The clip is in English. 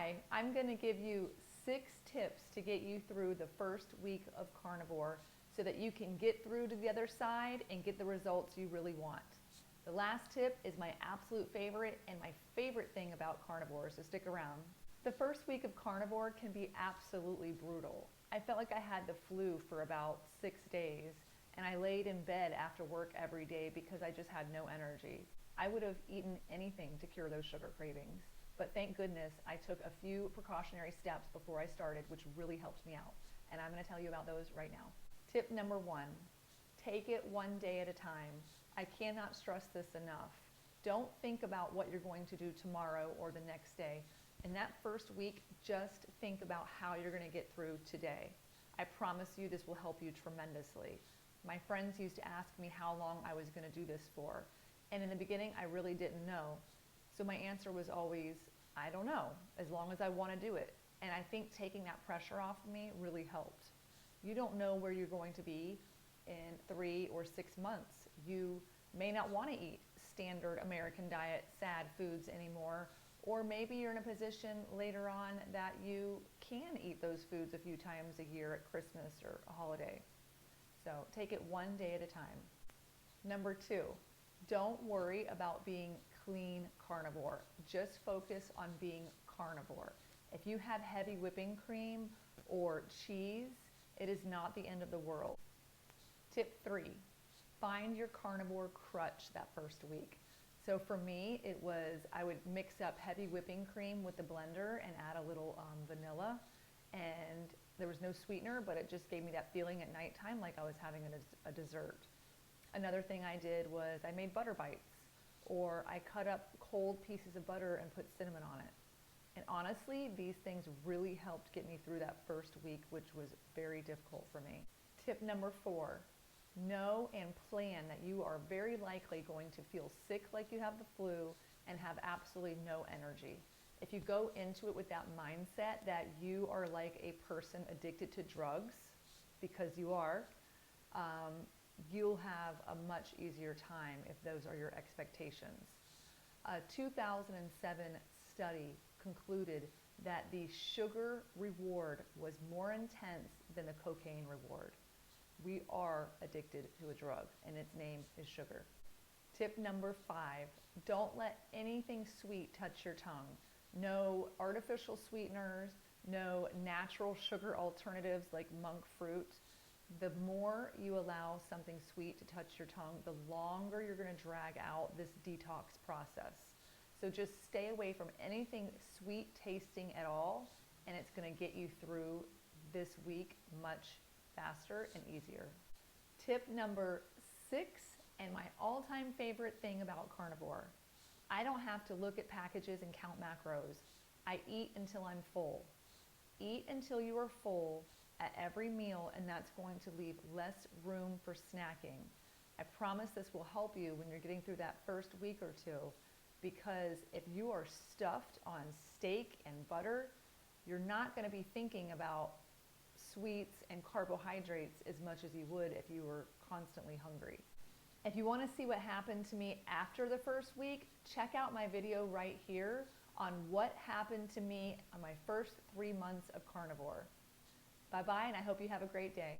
Hi, I'm going to give you 6 tips to get you through the first week of carnivore so that you can get through to the other side and get the results you really want. The last tip is my absolute favorite and my favorite thing about carnivore, so stick around. The first week of carnivore can be absolutely brutal. I felt like I had the flu for about 6 days, and I laid in bed after work every day because I just had no energy. I would have eaten anything to cure those sugar cravings. But thank goodness I took a few precautionary steps before I started, which really helped me out. And I'm going to tell you about those right now. Tip number 1, take it one day at a time. I cannot stress this enough. Don't think about what you're going to do tomorrow or the next day. In that first week, just think about how you're going to get through today. I promise you this will help you tremendously. My friends used to ask me how long I was going to do this for. And in the beginning, I really didn't know. So my answer was always, I don't know, as long as I want to do it. And I think taking that pressure off of me really helped. You don't know where you're going to be in 3 or 6 months. You may not want to eat standard American diet, sad foods anymore, or maybe you're in a position later on that you can eat those foods a few times a year at Christmas or a holiday. So take it one day at a time. Number 2, don't worry about being clean carnivore. Just focus on being carnivore. If you have heavy whipping cream or cheese, it is not the end of the world. Tip 3, find your carnivore crutch that first week. So for me, it was, I would mix up heavy whipping cream with the blender and add a little vanilla. And there was no sweetener, but it just gave me that feeling at nighttime like I was having a dessert. Another thing I did was I made butter bites, or I cut up cold pieces of butter and put cinnamon on it. And honestly, these things really helped get me through that first week, which was very difficult for me. Tip number 4, know and plan that you are very likely going to feel sick like you have the flu and have absolutely no energy. If you go into it with that mindset that you are like a person addicted to drugs, because you are, you'll have a much easier time if those are your expectations. A 2007 study concluded that the sugar reward was more intense than the cocaine reward. We are addicted to a drug, and its name is sugar. Tip number 5, don't let anything sweet touch your tongue. No artificial sweeteners, no natural sugar alternatives like monk fruit. The more you allow something sweet to touch your tongue, the longer you're going to drag out this detox process. So just stay away from anything sweet tasting at all, and it's going to get you through this week much faster and easier. Tip number 6, and my all-time favorite thing about carnivore. I don't have to look at packages and count macros. I eat until I'm full. Eat until you are full at every meal, and that's going to leave less room for snacking. I promise this will help you when you're getting through that first week or two, because if you are stuffed on steak and butter, you're not going to be thinking about sweets and carbohydrates as much as you would if you were constantly hungry. If you want to see what happened to me after the first week, check out my video right here on what happened to me on my first 3 months of carnivore. Bye-bye, and I hope you have a great day.